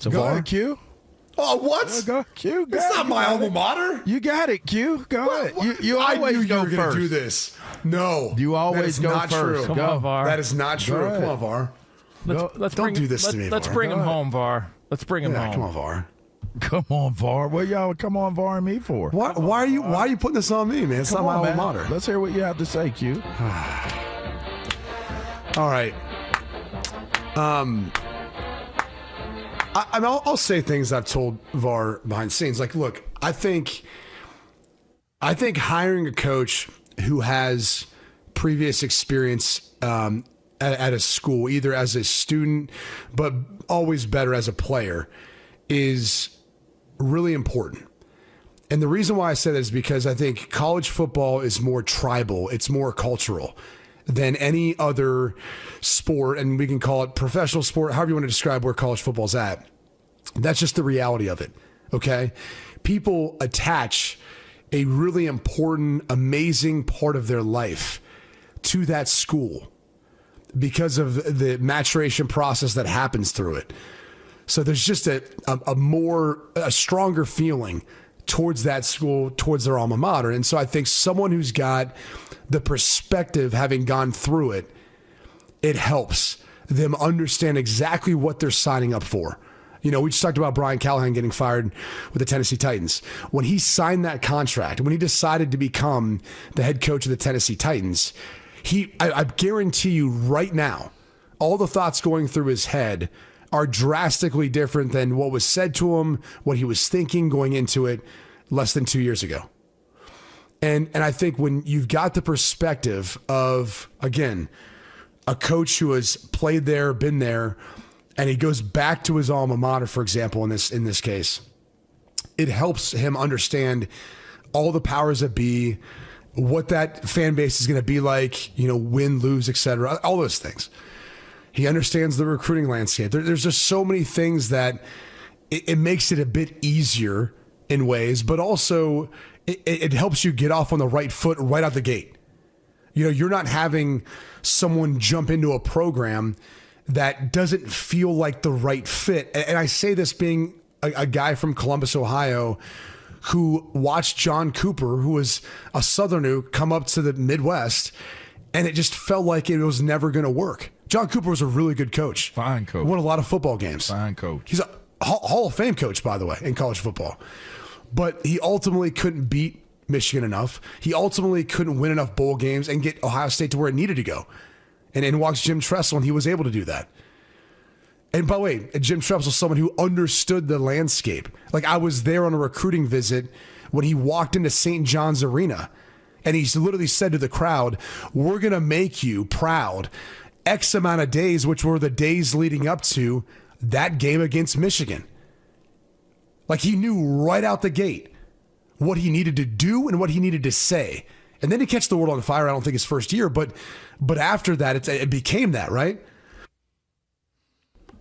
So Go far. ahead, Q. Oh, what? Go, Q. Go It's ahead. not my alma mater. You got it, Q. Go ahead. You I always knew you go were going first. to do this. No. You always that is go not first. True. Come Go. on, VAR. That is not true. ahead. Come on, VAR. Let's Don't bring, do this to me, Let's VAR. bring him Go ahead. home, VAR. Let's bring him Yeah, home. come on, VAR. Come on, VAR. What y'all come on, VAR me for? Why are you putting this on me, man? It's Come not on, my man. alma mater. Let's hear what you have to say, Q. All right. I'll say things I've told VAR behind the scenes. Like, look, I think hiring a coach who has previous experience at a school, either as a student, but always better as a player, is really important. And the reason why I say that is because I think college football is more tribal. It's more cultural than any other sport. And we can call it professional sport, however you want to describe where college football's at. That's just the reality of it. Okay. People attach a really important, amazing part of their life to that school because of the maturation process that happens through it. So there's just a stronger feeling towards that school, towards their alma mater. And so I think someone who's got the perspective, having gone through it, it helps them understand exactly what they're signing up for. You know, we just talked about Brian Callahan getting fired with the Tennessee Titans. When he signed that contract, when he decided to become the head coach of the Tennessee Titans, I guarantee you right now, all the thoughts going through his head are drastically different than what was said to him, what he was thinking going into it less than 2 years ago. And I think when you've got the perspective of, again, a coach who has played there, been there, and he goes back to his alma mater, for example, in this case, it helps him understand all the powers that be, what that fan base is going to be like, you know, win, lose, etc., all those things. He understands the recruiting landscape. There's just so many things that it makes it a bit easier in ways, but also it helps you get off on the right foot right out the gate. You know, you're not having someone jump into a program that doesn't feel like the right fit. And I say this being a guy from Columbus, Ohio, who watched John Cooper, who was a Southerner, come up to the Midwest, and it just felt like it was never going to work. John Cooper was a really good coach. Fine coach. Won a lot of football games. Fine coach. He's a Hall of Fame coach, by the way, in college football. But he ultimately couldn't beat Michigan enough. He ultimately couldn't win enough bowl games and get Ohio State to where it needed to go. And in walks Jim Tressel, and he was able to do that. And by the way, Jim Tressel is someone who understood the landscape. Like, I was there on a recruiting visit when he walked into St. John's Arena, and he literally said to the crowd, "We're going to make you proud X amount of days," which were the days leading up to that game against Michigan. Like, he knew right out the gate what he needed to do and what he needed to say. And then he catch the world on fire, I don't think his first year, but after that, it became that, right?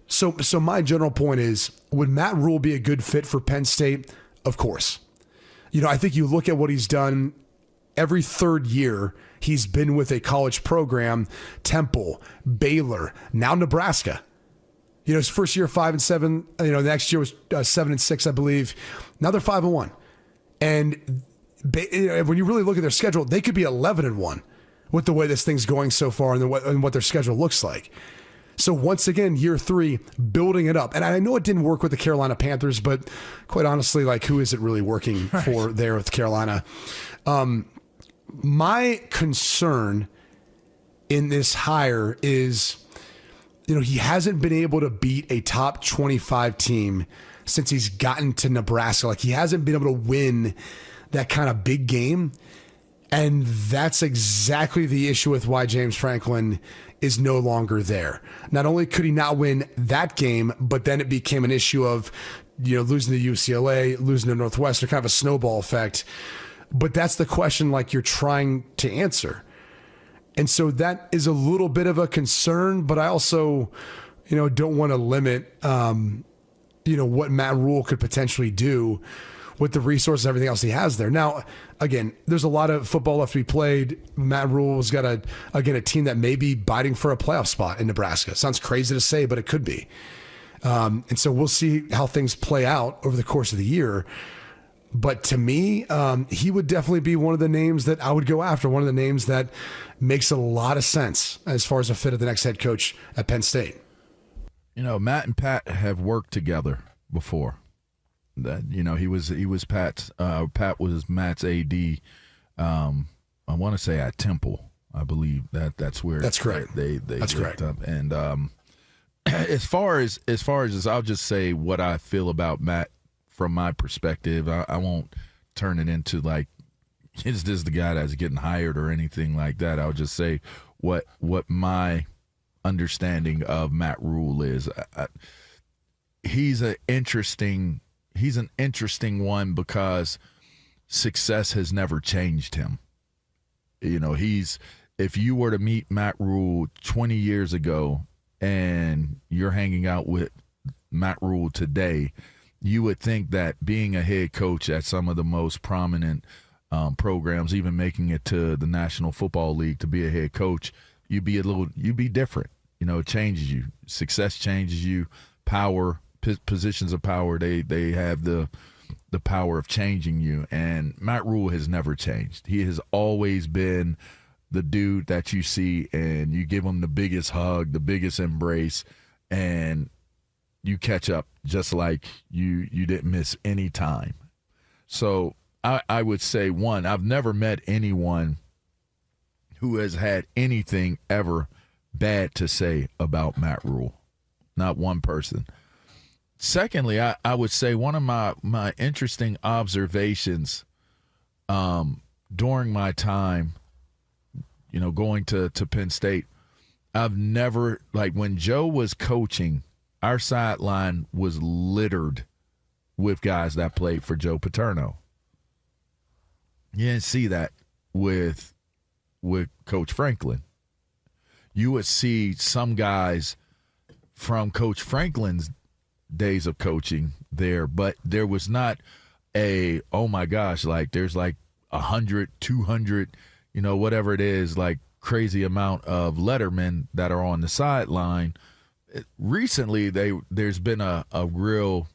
So my general point is, would Matt Rhule be a good fit for Penn State? Of course. You know, I think you look at what he's done every third year. He's been with a college program, Temple, Baylor, now Nebraska. You know, his first year 5-7. You know, next year was 7-6, I believe. Now they're 5-1. And when you really look at their schedule, they could be 11-1 with the way this thing's going so far and what their schedule looks like. So once again, year 3, building it up. And I know it didn't work with the Carolina Panthers, but quite honestly, like, who is it really working for there with Carolina? My concern in this hire is, you know, he hasn't been able to beat a top 25 team since he's gotten to Nebraska. Like, he hasn't been able to win that kind of big game. And that's exactly the issue with why James Franklin is no longer there. Not only could he not win that game, but then it became an issue of, you know, losing to UCLA, losing to Northwestern, kind of a snowball effect. But that's the question, like, you're trying to answer. And so that is a little bit of a concern, but I also, you know, don't want to limit, you know, what Matt Rhule could potentially do with the resources, everything else he has there. Now, again, there's a lot of football left to be played. Matt Rhule's got a team that may be biting for a playoff spot in Nebraska. Sounds crazy to say, but it could be. And so we'll see how things play out over the course of the year. But to me, he would definitely be one of the names that I would go after, one of the names that makes a lot of sense as far as a fit of the next head coach at Penn State. Matt and Pat have worked together before. That he was Pat's. Pat was Matt's AD. I want to say at Temple. I believe that's where. That's correct. They that's correct. Up. And as far as I'll just say what I feel about Matt from my perspective. I won't turn it into like, is this the guy that's getting hired or anything like that. I'll just say what my understanding of Matt Rhule is. He's an interesting one because success has never changed him. If you were to meet Matt Rhule 20 years ago and you're hanging out with Matt Rhule today, you would think that being a head coach at some of the most prominent programs, even making it to the National Football League to be a head coach, you'd be different. It changes you. Success changes you. Power, positions of power, they have the power of changing you. And Matt Rhule has never changed. He has always been the dude that you see and you give him the biggest hug, the biggest embrace, and you catch up just like you didn't miss any time. So I would say, one, I've never met anyone who has had anything ever bad to say about Matt Rhule. Not one person. Secondly, I would say one of my interesting observations during my time, going to Penn State, I've never, like when Joe was coaching, our sideline was littered with guys that played for Joe Paterno. You didn't see that with Coach Franklin. You would see some guys from Coach Franklin's days of coaching there, but there was not oh my gosh, like there's like 100, 200, whatever it is, like crazy amount of lettermen that are on the sideline. Recently, there's been a real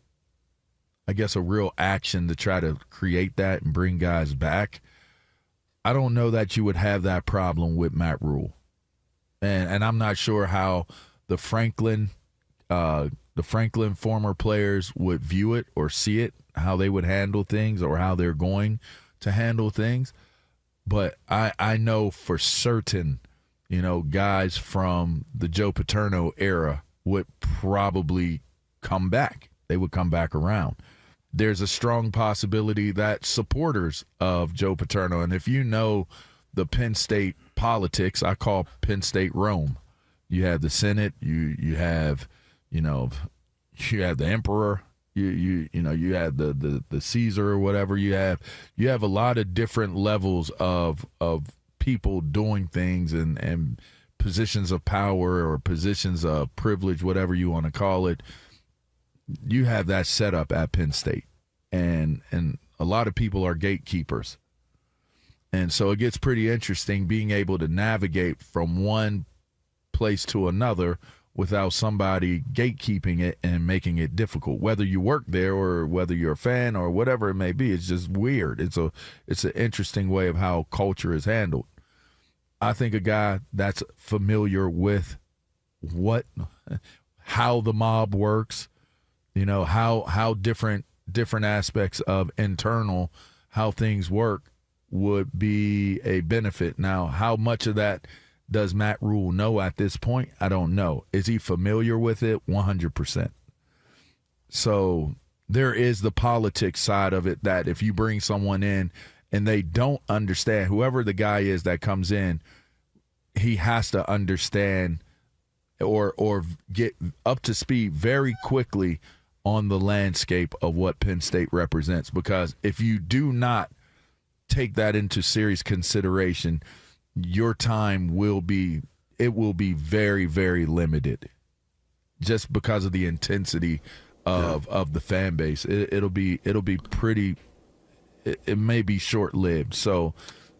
action to try to create that and bring guys back. I don't know that you would have that problem with Matt Rhule, and I'm not sure how the Franklin former players would view it or see it, how they would handle things or how they're going to handle things. But I know for certain, guys from the Joe Paterno era would probably come back. They would come back around. There's a strong possibility that supporters of Joe Paterno, and if you know the Penn State politics, I call Penn State Rome. You have the Senate, you have, you have the emperor, you have the Caesar or whatever. You have a lot of different levels of people doing things and positions of power or positions of privilege, whatever you want to call it. You have that set up at Penn State, and a lot of people are gatekeepers. And so it gets pretty interesting being able to navigate from one place to another without somebody gatekeeping it and making it difficult. Whether you work there or whether you're a fan or whatever it may be, it's just weird. It's an interesting way of how culture is handled. I think a guy that's familiar with how the mob works, how different aspects of internal, how things work, would be a benefit. Now, how much of that does Matt Rhule know at this point? I don't know. Is he familiar with it? 100%. So there is the politics side of it, that if you bring someone in and they don't understand, whoever the guy is that comes in, he has to understand or get up to speed very quickly on the landscape of what Penn State represents. Because if you do not take that into serious consideration, your time will be very, very limited, just because of the intensity of the fan base. It'll be pretty. It may be short lived. So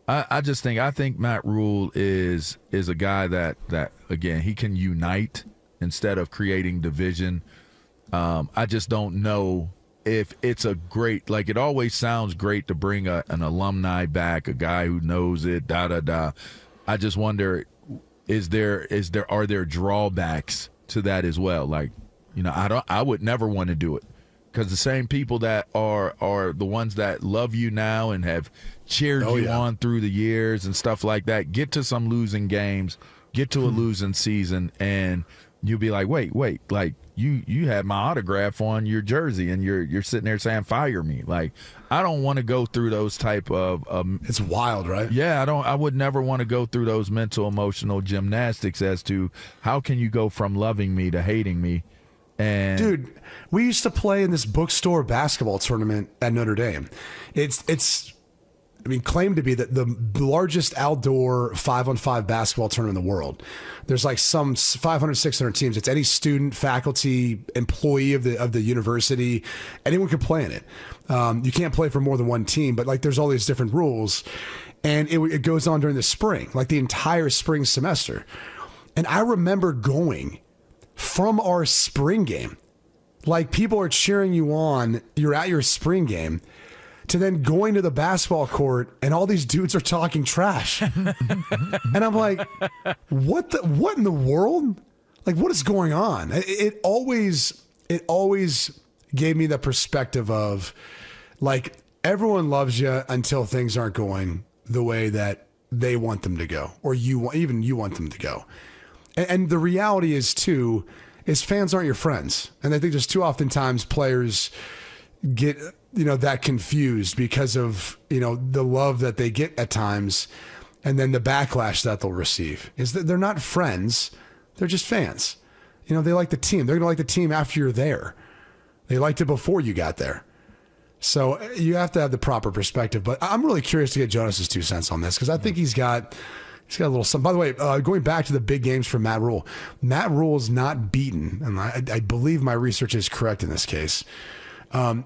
I think Matt Rhule is a guy that again, he can unite instead of creating division. I just don't know if it's a great, like, it always sounds great to bring an alumni back, a guy who knows it, I just wonder, are there drawbacks to that as well? Like, I would never want to do it, because the same people that are the ones that love you now and have cheered you on through the years and stuff like that, get to some losing games, get to a losing season, and you'll be like, wait, like, you had my autograph on your jersey and you're sitting there saying fire me. Like, I don't want to go through those type of it's wild, right? Yeah, I would never want to go through those mental emotional gymnastics as to how can you go from loving me to hating me. And dude, we used to play in this bookstore basketball tournament at Notre Dame. It's claimed to be the largest outdoor 5-on-5 basketball tournament in the world. There's like some 500, 600 teams. It's any student, faculty, employee of the university. Anyone can play in it. You can't play for more than one team, but like there's all these different rules. And it goes on during the spring, like the entire spring semester. And I remember going from our spring game, like people are cheering you on, you're at your spring game, to then going to the basketball court and all these dudes are talking trash. And I'm like, what in the world? Like, what is going on? It always gave me the perspective of, like, everyone loves you until things aren't going the way that they want them to go, or you want them to go. And the reality is too, is fans aren't your friends. And I think there's too often times players get, that confused because of, the love that they get at times, and then the backlash that they'll receive is that they're not friends. They're just fans. They like the team. They're going to like the team after you're there. They liked it before you got there. So you have to have the proper perspective, but I'm really curious to get Jonas's 2 cents on this, because I think he's got a little something. By the way, going back to the big games for Matt Rhule is not beaten, and I believe my research is correct in this case.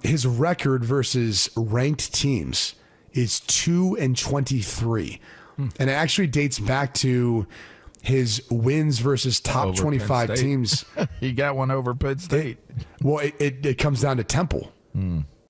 His record versus ranked teams is 2-23, and it actually dates back to his wins versus top 25 teams. He got one over Penn State. It comes down to Temple.